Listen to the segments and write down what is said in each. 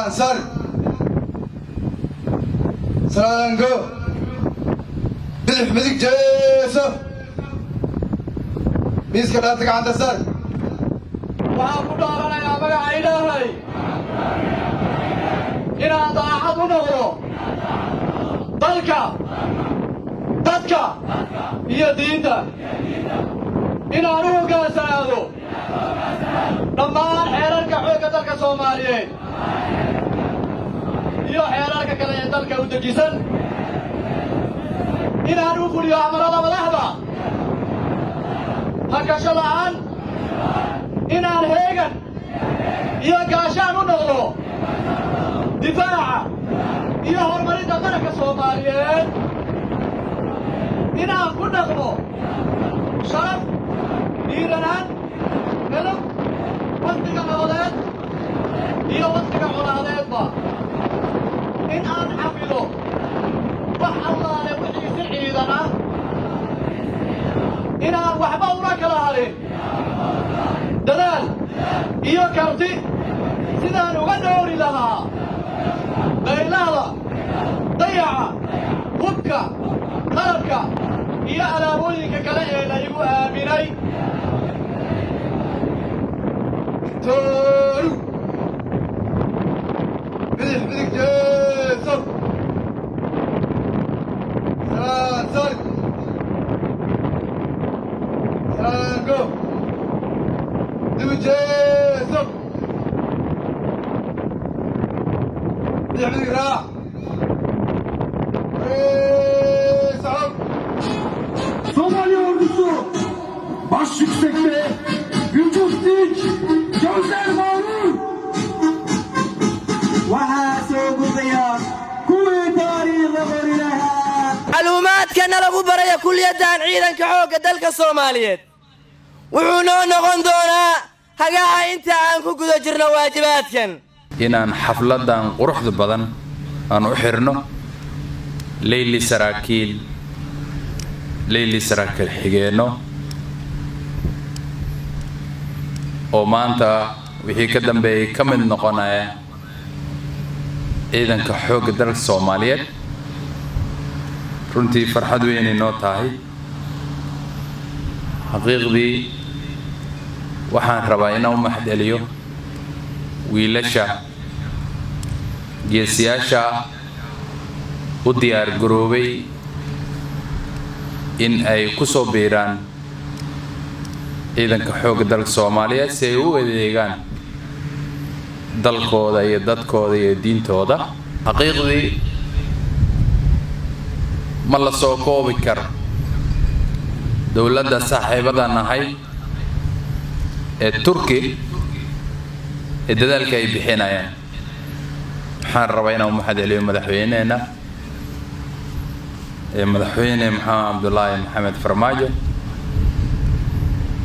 سر سرانجو بالحمدك جيسو ميسك راتك عند السر وأقول لنا يا بني عيناي إن ضاعت ونغرو ضدك هي دينتا إن أروك سنادو لما حيرك حوك دلك سوماليين iyo xeerarka kale ee dalka u dejisan inaan u fuliyo amarada madaxda hakasho la'aan inaan heegan iyo gaashaan u noqdo difaaca iyo horumarinta qaranka soomaaliyeed inaan ku dhaqmo sharaf dhiiranaan edab waqtiga nabadeed iyo waqtiga colaadeedba إن أن حفظه وحالله لوحي سعيدنا إن أن وحبه وراك لهالي دلال إيو كارتي سيدان وغدوري لها بيلالا ضيعة وبكا قلبكا إيا على بوليك كلاي لأيو آميني تولو بدك جيسو سرق سرانجو دو جيسو بدك راح سعود Somali ordusu baş yüksekte, vücut dik, gözler mağrur. معلوماتك أنا لغو بريا كل يدان عيدان كحوك دلك الصوماليات وحونو نغن دونا هقاها انت عنكو قدو جرنا واجباتك inaan xafladan quruxda badan aan u xirno leyli saraakiil xigeenno oo maanta wixii ka dambeeyay ka mid noqonaya ciidanka xoogga dalka Soomaaliyeed runtii farxad weyn inoo tahay xaqiiqdii waxaan rabaa inaan u mahadceliyo wiilasha geesiyaasha u diyaar garoobay in ay ku soo biiraan ciidanka xoogga dalka Soomaaliyeed si ay u adeegaan dalkooda iyo dadkooda iyo diintooda xaqiiqdii ma la soo koobi karo dowladda saaxiibada nahay ee Turki ee dadaalka ay bixinayaan waxaan rabaa inaan u mahadceliyo madaxweynaheena madaxweyne Maxamed Cabdullaahi Maxamed Farmaajo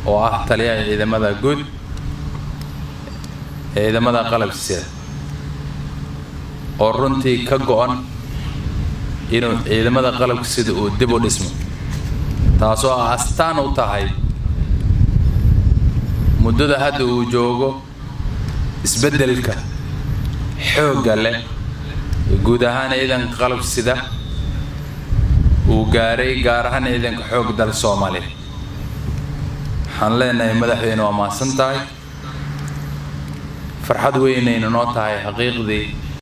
oo ah taliyaha ciidamada guud ciidamada qalabka sida oo runtii ka go'an inuu ciidamada qalabka sida uu dib u dhismo taasoo astaan u tahay muddada hadda uu joogo isbeddelka xoogga leh guud ahaan ciidanka qalabka sida uu gaaray gaar ahaan ciidanka xoogga dalka Soomaaliyeed waxaan leenahay madaxweyne waa mahadsan tahay farxad weyn ay noo tahay xaqiiqdii